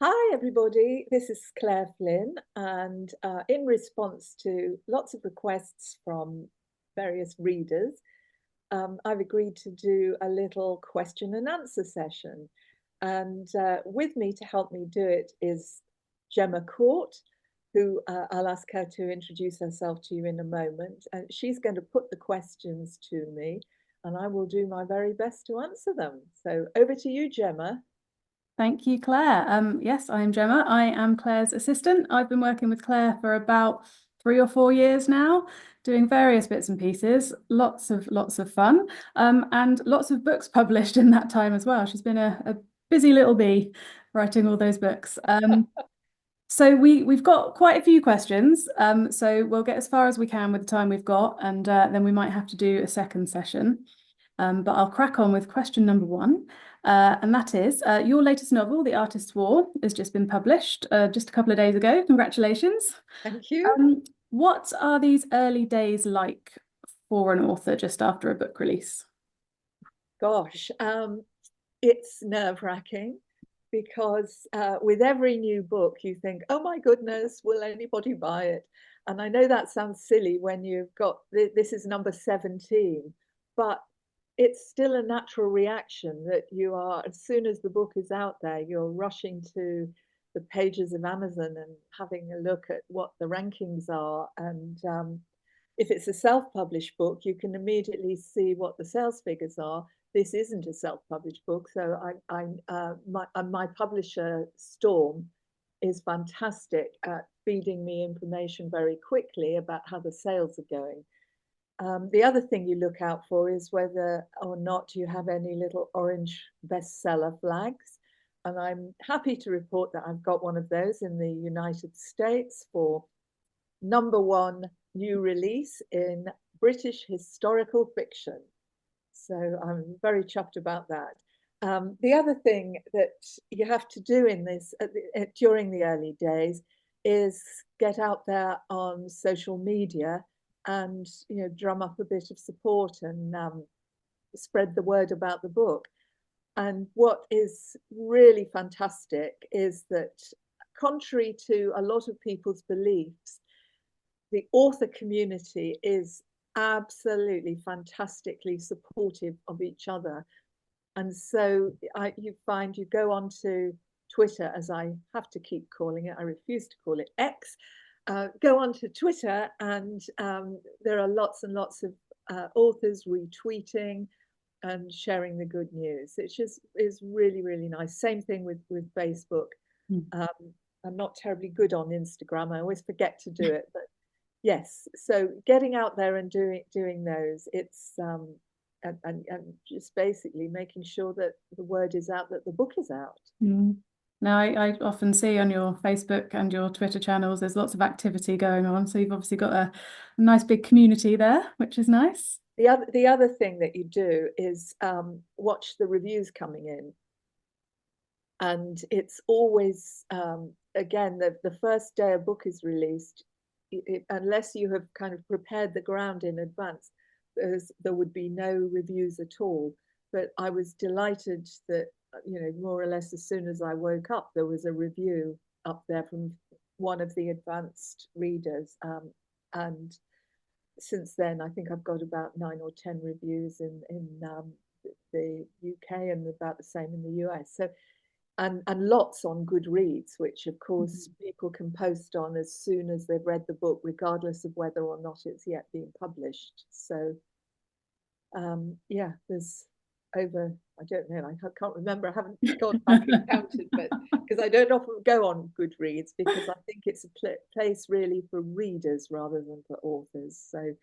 Hi, everybody. This is Clare Flynn, and in response to lots of requests from various readers, I've agreed to do a little question and answer session. And with me to help me do it is Gemma Court, who I'll ask her to introduce herself to you in a moment. And she's going to put the questions to me, and I will do my very best to answer them. So over to you, Gemma. Thank you, Claire. Yes, I am Gemma. I am Claire's assistant. I've been working with Claire for about 3 or 4 years now, doing various bits and pieces, lots of fun, and lots of books published in that time as well. She's been a busy little bee writing all those books. So we've got quite a few questions. So we'll get as far as we can with the time we've got, and then we might have to do a second session. But I'll crack on with question number one. And that is your latest novel, The Artist's War, has just been published just a couple of days ago. Congratulations. Thank you. What are these early days like for an author just after a book release? Gosh, it's nerve-wracking because with every new book, you think, oh my goodness, will anybody buy it? And I know that sounds silly when you've got this is number 17, but it's still a natural reaction that you are, as soon as the book is out there, you're rushing to the pages of Amazon and having a look at what the rankings are. And if it's a self-published book, you can immediately see what the sales figures are. This isn't a self-published book, so my publisher Storm is fantastic at feeding me information very quickly about how the sales are going. The other thing you look out for is whether or not you have any little orange bestseller flags. And I'm happy to report that I've got one of those in the United States for #1 new release in British historical fiction. So I'm very chuffed about that. The other thing that you have to do in this during the early days is get out there on social media and drum up a bit of support and spread the word about the book. And what is really fantastic is that, contrary to a lot of people's beliefs, the author community is absolutely fantastically supportive of each other. And so you find you go onto Twitter, as I have to keep calling it, I refuse to call it X. Go onto Twitter, and there are lots and lots of authors retweeting and sharing the good news. It just is really, really nice. Same thing with Facebook. I'm not terribly good on Instagram. I always forget to do it, but yes. So getting out there and doing those, it's and just basically making sure that the word is out that the book is out. Now, I often see on your Facebook and your Twitter channels, there's lots of activity going on. So you've obviously got a nice big community there, which is nice. The other thing that you do is watch the reviews coming in. And it's always, again, the first day a book is released, unless you have kind of prepared the ground in advance, there would be no reviews at all. But I was delighted that, more or less as soon as I woke up, there was a review up there from one of the advanced readers. And since then, I think I've got about 9 or 10 reviews in the UK and about the same in the US. So, and lots on Goodreads, which of course people can post on as soon as they've read the book, regardless of whether or not it's yet been published. So yeah, there's over, I don't know, I can't remember, I haven't gone back and counted, but because I don't often go on Goodreads, because I think it's a place really for readers rather than for authors. So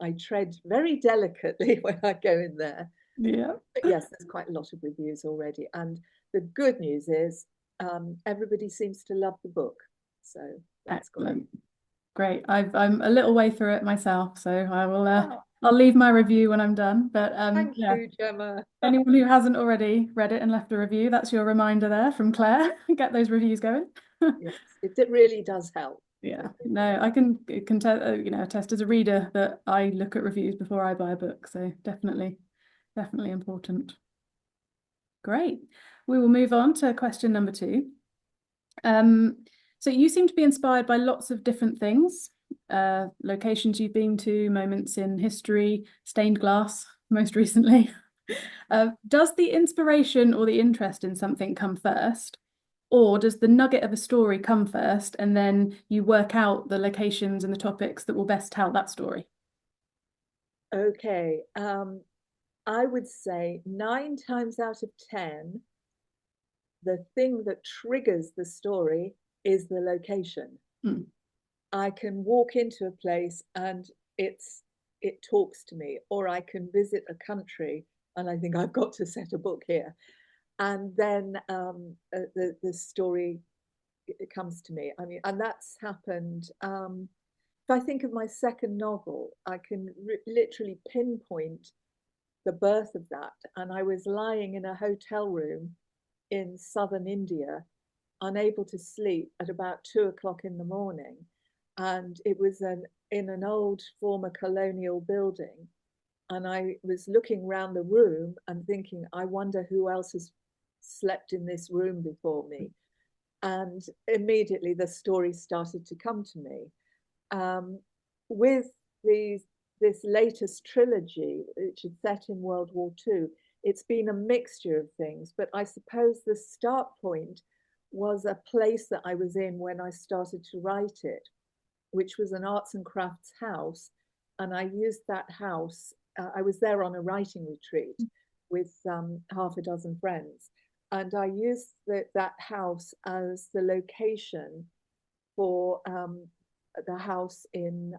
I tread very delicately when I go in there. Yeah. But yes, there's quite a lot of reviews already. And the good news is everybody seems to love the book. So that's Excellent. great. Great. I'm a little way through it myself, so I will I'll leave my review when I'm done. But Thank yeah, you, Gemma. anyone who hasn't already read it and left a review, that's your reminder there from Claire. Get those reviews going. Yes, it really does help. Yeah, no, I can attest as a reader that I look at reviews before I buy a book, so definitely important. Great. We will move on to question number two. So you seem to be inspired by lots of different things, locations you've been to, moments in history, stained glass, most recently. Does the inspiration or the interest in something come first? Or does the nugget of a story come first and then you work out the locations and the topics that will best tell that story? Okay. I would say 9 times out of 10, the thing that triggers the story is the location. Hmm. I can walk into a place and it talks to me, or I can visit a country and I think I've got to set a book here, and then the story it comes to me. I mean, and that's happened. If I think of my second novel, I can literally pinpoint the birth of that. And I was lying in a hotel room in southern India, unable to sleep at about 2 o'clock in the morning. And it was in an old former colonial building. And I was looking around the room and thinking, I wonder who else has slept in this room before me. And immediately the story started to come to me. With these this latest trilogy, which is set in World War II, it's been a mixture of things, but I suppose the start point was a place that I was in when I started to write it, which was an arts and crafts house. And I used that house, I was there on a writing retreat with half a dozen friends. And I used that house as the location for the house in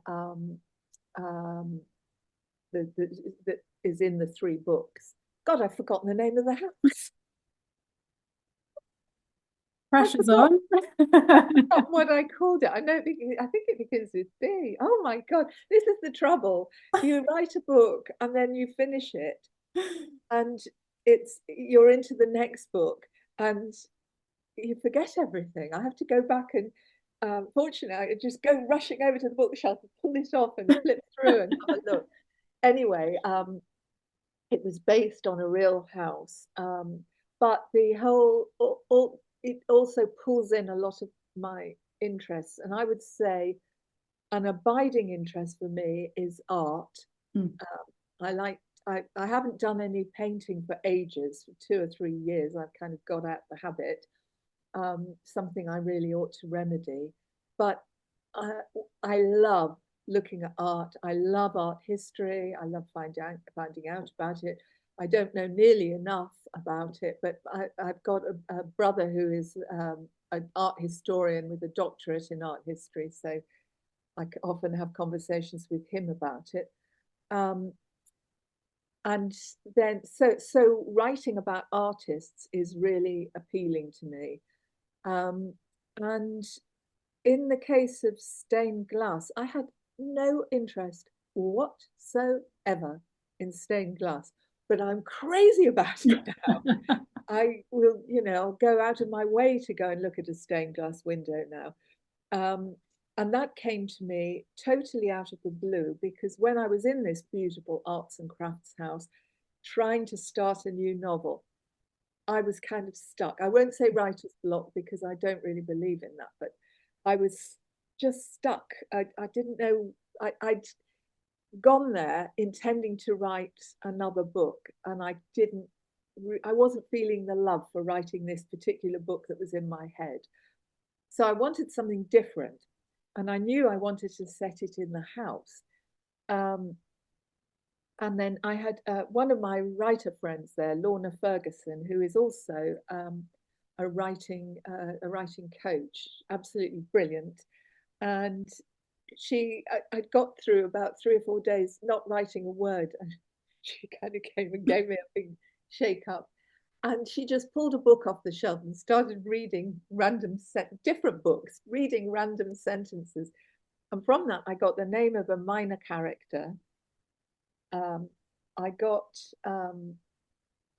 that is in the three books. God, I've forgotten the name of the house. Pressure's on. What I called it. I know. I think it begins with B. Oh my God, this is the trouble. You write a book and then you finish it, and you're into the next book, and you forget everything. I have to go back and fortunately, I just go rushing over to the bookshelf and pull it off and flip through and have a look. Anyway, it was based on a real house, but the whole it also pulls in a lot of my interests, and I would say an abiding interest for me is art. Mm. I like I haven't done any painting for ages, for 2 or 3 years. I've kind of got out the habit. Something I really ought to remedy. But I love looking at art. I love art history. I love finding out about it. I don't know nearly enough about it, but I've got a brother who is an art historian with a doctorate in art history, so I often have conversations with him about it. Um, and then, so writing about artists is really appealing to me. Um, and in the case of stained glass, I had no interest whatsoever in stained glass, but I'm crazy about it now. I will, I'll go out of my way to go and look at a stained glass window now. And that came to me totally out of the blue because when I was in this beautiful arts and crafts house trying to start a new novel, I was kind of stuck. I won't say writer's block because I don't really believe in that, but I was just stuck. I didn't know. I'd gone there intending to write another book, and I wasn't feeling the love for writing this particular book that was in my head. So I wanted something different, and I knew I wanted to set it in the house. Um, and then I had one of my writer friends there, Lorna Ferguson, who is also a writing coach, absolutely brilliant. And I got through about 3 or 4 days not writing a word, and she kind of came and gave me a big shake up. And she just pulled a book off the shelf and started reading different books, reading random sentences. And from that, I got the name of a minor character. I got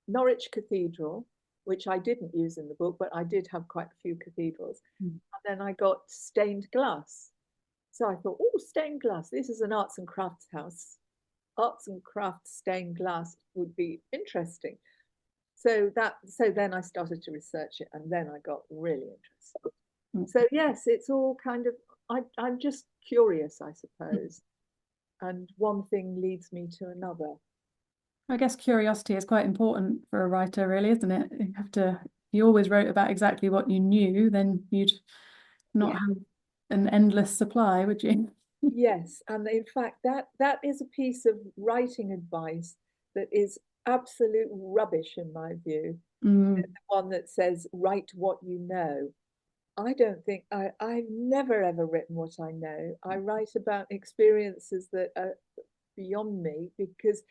Norwich Cathedral, which I didn't use in the book, but I did have quite a few cathedrals. Mm. And then I got stained glass. So I thought, oh, stained glass. This is an arts and crafts house. Arts and crafts stained glass would be interesting. So then I started to research it, and then I got really interested. So yes, it's all kind of, I'm just curious, I suppose. And one thing leads me to another. I guess curiosity is quite important for a writer, really, isn't it? You have to, if you always wrote about exactly what you knew, then you'd not Yeah. have an endless supply, would you? Yes, and in fact, that is a piece of writing advice that is absolute rubbish in my view. The Mm. one that says write what you know. I don't think I've never ever written what I know. I write about experiences that are beyond me because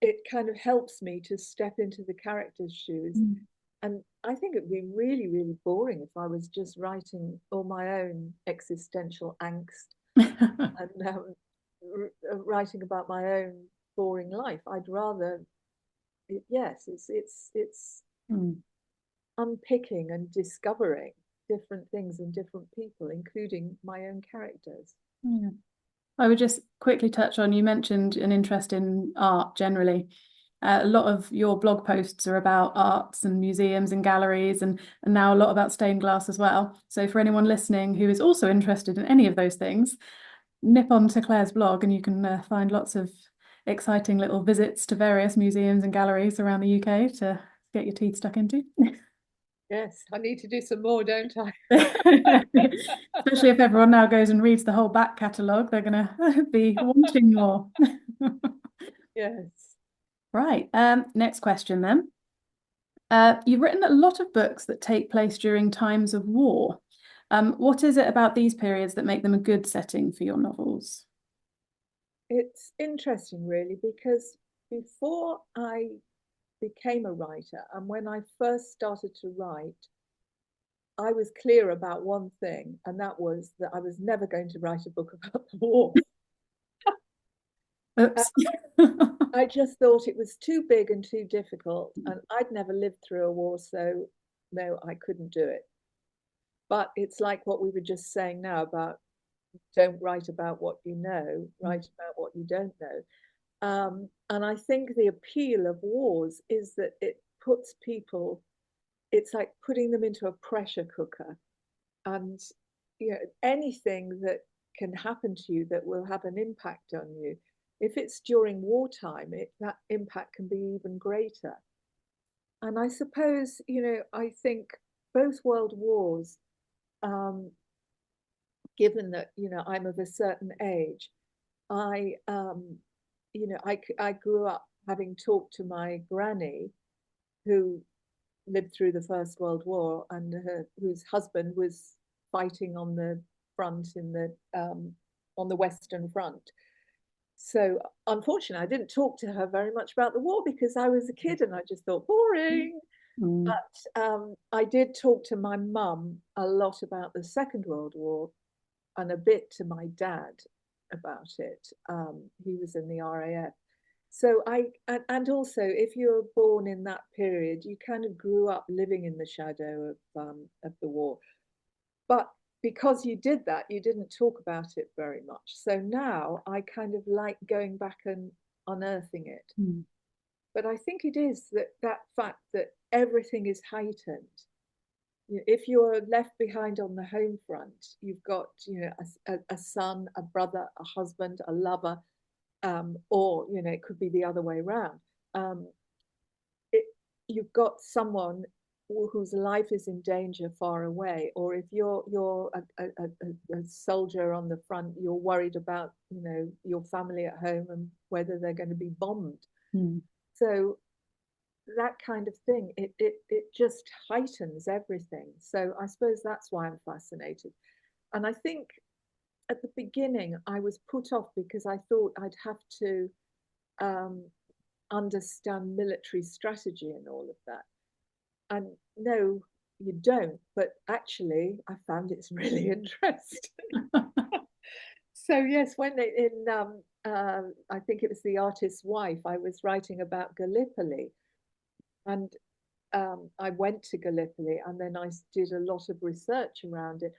it kind of helps me to step into the character's shoes. Mm. And I think it'd be really, really boring if I was just writing all my own existential angst and writing about my own boring life. I'd rather, yes, it's Mm. unpicking and discovering different things and different people, including my own characters. Yeah. I would just quickly touch on, you mentioned an interest in art generally. A lot of your blog posts are about arts and museums and galleries, and now a lot about stained glass as well. So for anyone listening who is also interested in any of those things, nip on to Clare's blog and you can find lots of exciting little visits to various museums and galleries around the UK to get your teeth stuck into. Yes, I need to do some more, don't I? Especially if everyone now goes and reads the whole back catalogue, they're going to be wanting more. Yes. Right, next question then. You've written a lot of books that take place during times of war. What is it about these periods that make them a good setting for your novels? It's interesting, really, because before I became a writer and when I first started to write, I was clear about one thing, and that was that I was never going to write a book about the war. Uh, Oops. I just thought it was too big and too difficult, and I'd never lived through a war, so no, I couldn't do it. But it's like what we were just saying now about don't write about what you know, write about what you don't know. And I think the appeal of wars is that it puts people, it's like putting them into a pressure cooker. And anything that can happen to you that will have an impact on you, if it's during wartime, that impact can be even greater. And I suppose, I think both world wars, um, given that, I'm of a certain age, I, I grew up having talked to my granny who lived through the First World War and whose husband was fighting on the front on the Western Front. So unfortunately, I didn't talk to her very much about the war because I was a kid and I just thought boring. Mm. But I did talk to my mum a lot about the Second World War and a bit to my dad about it. He was in the RAF. So and also if you were born in that period, you kind of grew up living in the shadow of the war. But because you did that, you didn't talk about it very much. So now I kind of like going back and unearthing it. Mm. But I think it is that fact that everything is heightened. If you're left behind on the home front, you've got a son, a brother, a husband, a lover, or it could be the other way around. Um, it, you've got someone whose life is in danger far away, or if you're a soldier on the front, you're worried about your family at home and whether they're going to be bombed. Mm. So that kind of thing, it just heightens everything. So I suppose that's why I'm fascinated. And I think at the beginning I was put off because I thought I'd have to um, understand military strategy and all of that. And no, you don't. But actually, I found it's really interesting. So yes, when I think it was The Artist's Wife, I was writing about Gallipoli, and I went to Gallipoli, and then I did a lot of research around it,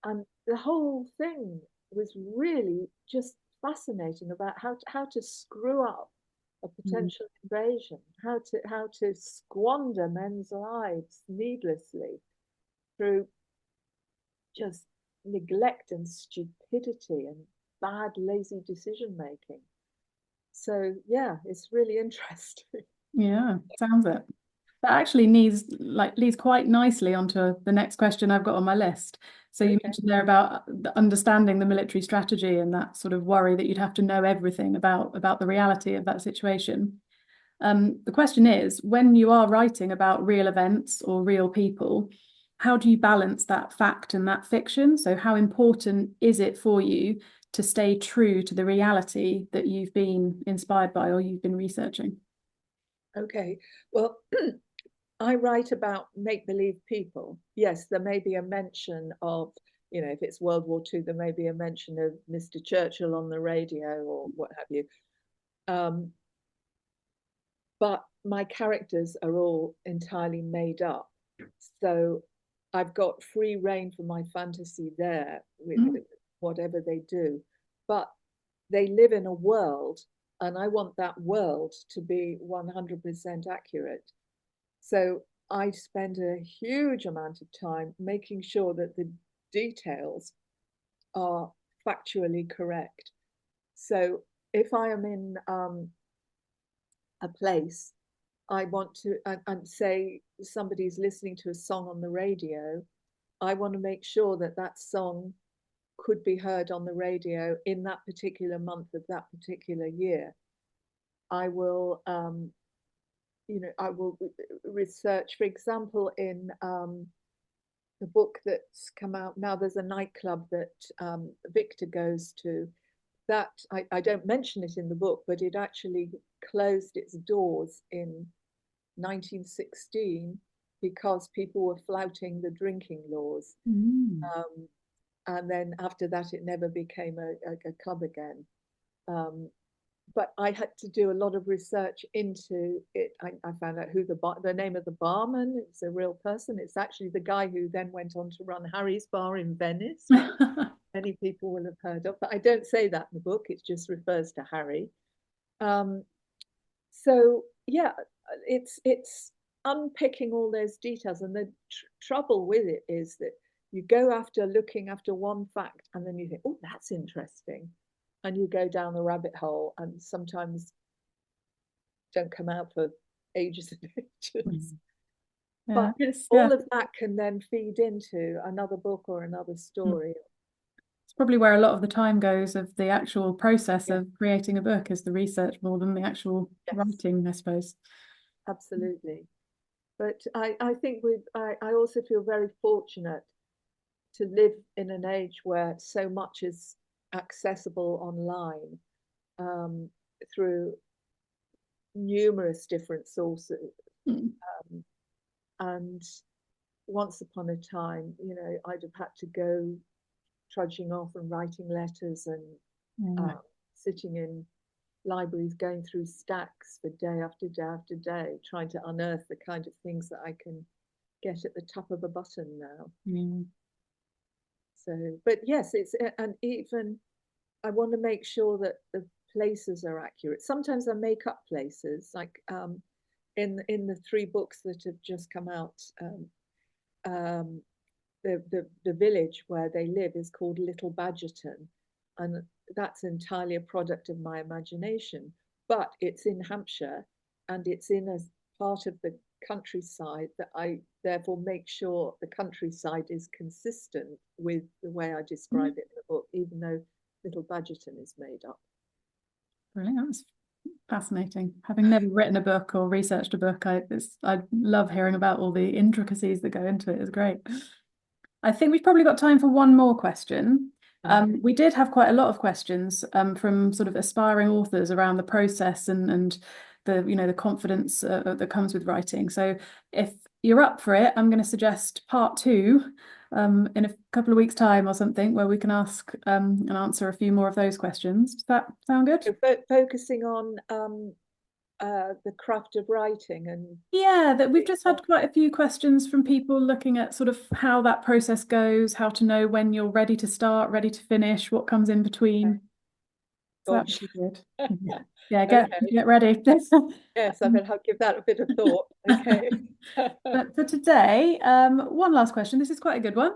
and the whole thing was really just fascinating about how to screw up a Mm. potential invasion, how to squander men's lives needlessly through just neglect and stupidity and bad, lazy decision making. So yeah, it's really interesting. Yeah, sounds it. That actually leads quite nicely onto the next question I've got on my list. So you Okay. mentioned there about understanding the military strategy and that sort of worry that you'd have to know everything about the reality of that situation. The question is, when you are writing about real events or real people, how do you balance that fact and that fiction? So how important is it for you to stay true to the reality that you've been inspired by or you've been researching? Okay. Well, I write about make believe people. Yes, there may be a mention of, if it's World War II, there may be a mention of Mr. Churchill on the radio or what have you. Um, but my characters are all entirely made up. So I've got free reign for my fantasy there with Mm. whatever they do. But they live in a world, and I want that world to be 100% accurate. So I spend a huge amount of time making sure that the details are factually correct. So if I am in a place, I want to, and say somebody's listening to a song on the radio, I want to make sure that that song could be heard on the radio in that particular month of that particular year. I will, I will research, for example, in the book that's come out now, there's a nightclub that Victor goes to. That I don't mention it in the book, but it actually closed its doors in 1916 because people were flouting the drinking laws. Mm. Um, and then after that, it never became a club again. Um, but I had to do a lot of research into it. I found out who the name of the barman. It's a real person. It's actually the guy who then went on to run Harry's Bar in Venice, which many people will have heard of. But I don't say that in the book. It just refers to Harry. Um, so yeah, it's unpicking all those details, and the trouble with it is that you go after looking after one fact, and then you think, oh, that's interesting, and you go down the rabbit hole, and sometimes don't come out for ages and ages. Yeah, But it's yeah, all of that can then feed into another book or another story. it's probably where a lot of the time goes of the actual process Yeah, of creating a book is the research more than the actual yes, writing, I suppose. absolutely. But I think I also feel very fortunate to live in an age where so much is accessible online um, through numerous different sources. Mm. Um, and once upon a time, I'd have had to go trudging off and writing letters and Yeah. sitting in libraries, going through stacks for day after day after day, trying to unearth the kind of things that I can get at the top of a button now. Mm. So, but yes, and even I want to make sure that the places are accurate. Sometimes I make up places, like in the three books that have just come out. Um, the village where they live is called Little Badgerton, and that's entirely a product of my imagination. But it's in Hampshire, and it's in a part of the countryside that I therefore make sure the countryside is consistent with the way I describe it in the book, even though Little Badgerton is made up. Brilliant. That's fascinating. Having never written a book or researched a book, I love hearing about all the intricacies that go into it. It's great. I think we've probably got time for one more question. We did have quite a lot of questions from sort of aspiring authors around the process and the confidence that comes with writing. So if you're up for it, I'm going to suggest part two in a couple of weeks' time or something, where we can ask and answer a few more of those questions. Does that sound good? So focusing on the craft of writing and Yeah, that we've just had quite a few questions from people looking at sort of how that process goes, how to know when you're ready to start, ready to finish, what comes in between. So that would gosh. be good. Yeah, yeah, Okay. get ready. Yes, I better give that a bit of thought. Okay. But for today, one last question. This is quite a good one.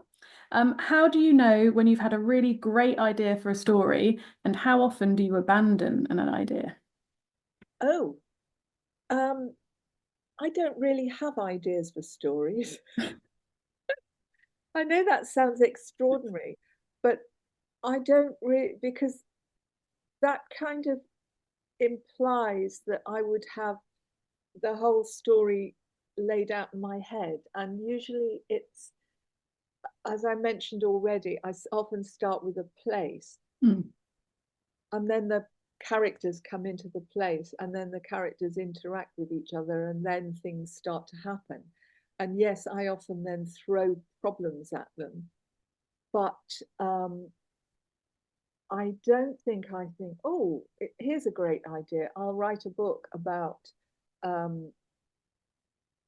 How do you know when you've had a really great idea for a story, and how often do you abandon an idea? Oh, um, I don't really have ideas for stories. I know that sounds extraordinary, but I don't really, because that kind of implies that I would have the whole story laid out in my head. And usually it's, as I mentioned already, I often start with a place Mm. and then the characters come into the place and then the characters interact with each other and then things start to happen. And yes, I often then throw problems at them, but I don't think I think, oh, here's a great idea. I'll write a book about, um,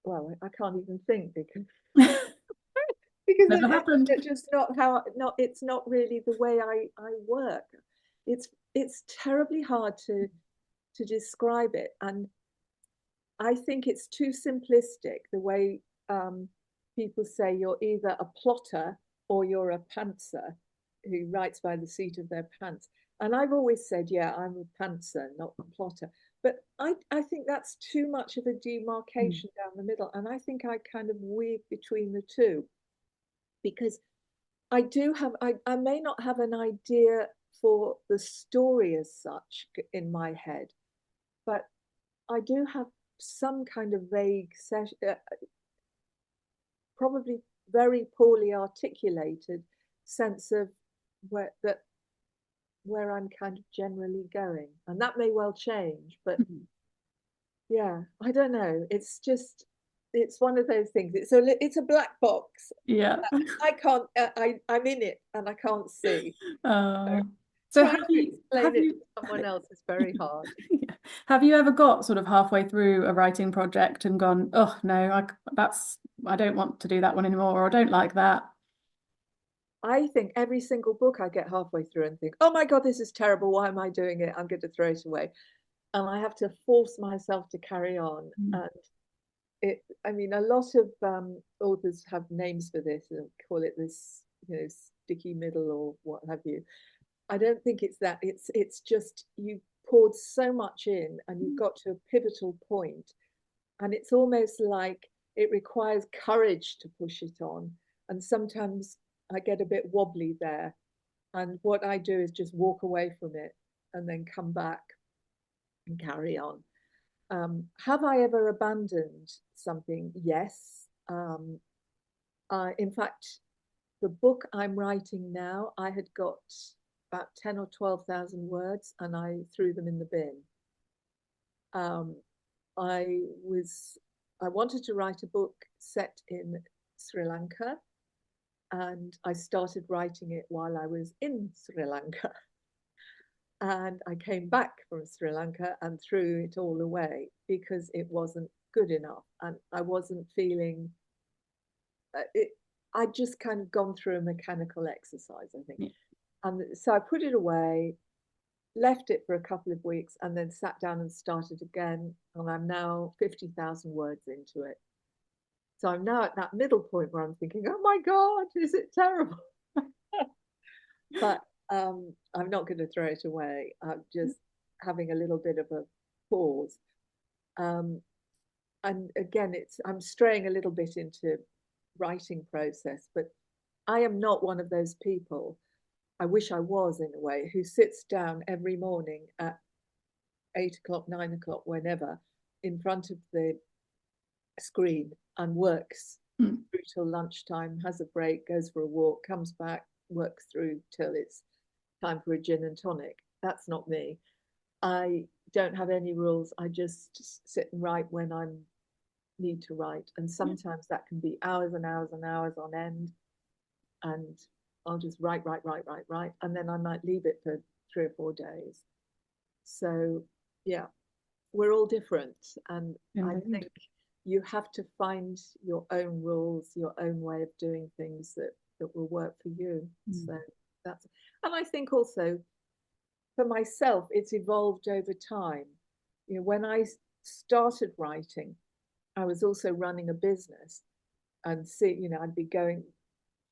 well, I can't even think because Never happened. it's just not how, not, it's not really the way I work. It's it's terribly hard to describe it, and I think it's too simplistic the way people say you're either a plotter or you're a pantser who writes by the seat of their pants. And I've always said, yeah, I'm a pantser, not a plotter. But I think that's too much of a Mm. demarcation down the middle. And I think I kind of weave between the two because I may not have an idea for the story as such in my head, but I do have some kind of vague, probably very poorly articulated sense of that where I'm kind of generally going, and that may well change. But Mm. yeah, I don't know. It's just it's one of those things. It's a black box. Yeah. I can't. I'm in it and I can't see. So Uh, so trying to have explain it you to someone else is very hard. yeah. Have you ever got sort of halfway through a writing project and gone, oh no, I don't want to do that one anymore, or I don't like that? I think every single book I get halfway through and think, oh my God, this is terrible. Why am I doing it? I'm going to throw it away. And I have to force myself to carry on. Mm. And I mean, a lot of authors have names for this and call it this, sticky middle or what have you. I don't think it's that. It's just you poured so much in and you've got to a pivotal point, and it's almost like it requires courage to push it on. And sometimes I get a bit wobbly there, and what I do is just walk away from it and then come back and carry on. Have I ever abandoned something? Yes. In fact, the book I'm writing now, I had got about 10 or 12,000 words and I threw them in the bin. Um, I was, I wanted to write a book set in Sri Lanka, and I started writing it while I was in Sri Lanka. And I came back from Sri Lanka and threw it all away because it wasn't good enough. And I wasn't feeling it. I'd just kind of gone through a mechanical exercise, I think. Yeah. And so I put it away, left it for a couple of weeks, and then sat down and started again. And I'm now 50,000 words into it. So I'm now at that middle point where I'm thinking, oh my God, is it terrible? But I'm not going to throw it away. I'm just having a little bit of a pause. Um, and again, I'm straying a little bit into writing process, but I am not one of those people. I wish I was in a way who sits down every morning at 8 o'clock, 9 o'clock, whenever, in front of the screen and works Mm. through till lunchtime, has a break, goes for a walk, comes back, works through till it's time for a gin and tonic. That's not me. I don't have any rules. I just sit and write when I need to write. And sometimes that can be hours and hours and hours on end. And I'll just write, write, write, write, write. And then I might leave it for 3 or 4 days. So, yeah, we're all different. And I Indeed. think you have to find your own rules, your own way of doing things that will work for you. Mm. So that's, and I think also for myself, it's evolved over time. When I started writing, I was also running a business and I'd be going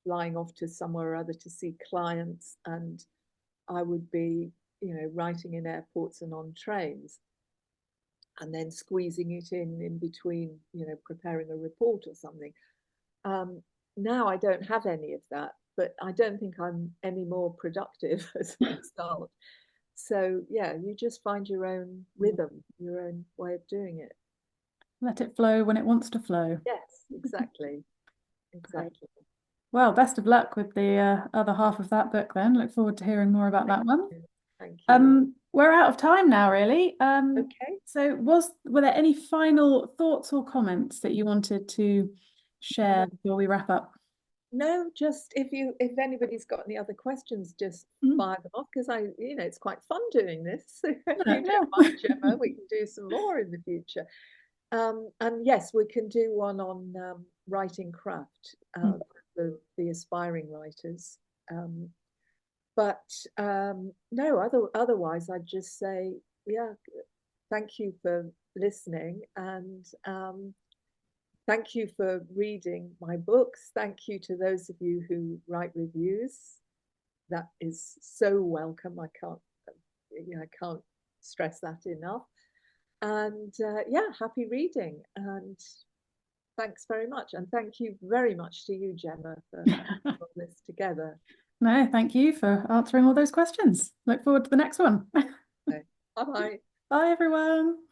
flying off to somewhere or other to see clients, and I would be, writing in airports and on trains, and then squeezing it in between, preparing a report or something. Um, Now I don't have any of that, but I don't think I'm any more productive as a result. So yeah, you just find your own rhythm, your own way of doing it. Let it flow when it wants to flow. Yes, exactly. Great. Exactly. Well, best of luck with the other half of that book then. Look forward to hearing more about Thank that one. you. Thank you. We're out of time now, really. Okay. So were there any final thoughts or comments that you wanted to No, share before we wrap up? no, just if anybody's got any other questions, just Mm. fire them off, because it's quite fun doing this. So if you Yeah. don't mind, Gemma, we can do some more in the future. And yes, we can do one on writing craft Mm. for the aspiring writers. Um, but no, otherwise, I'd just say, yeah, thank you for listening, and thank you for reading my books. Thank you to those of you who write reviews. That is so welcome. I can't stress that enough. And yeah, happy reading, and thanks very much. And thank you very much to you, Gemma, for putting all this together. No, thank you for answering all those questions. Look forward to the next one. So, bye bye. Bye, everyone.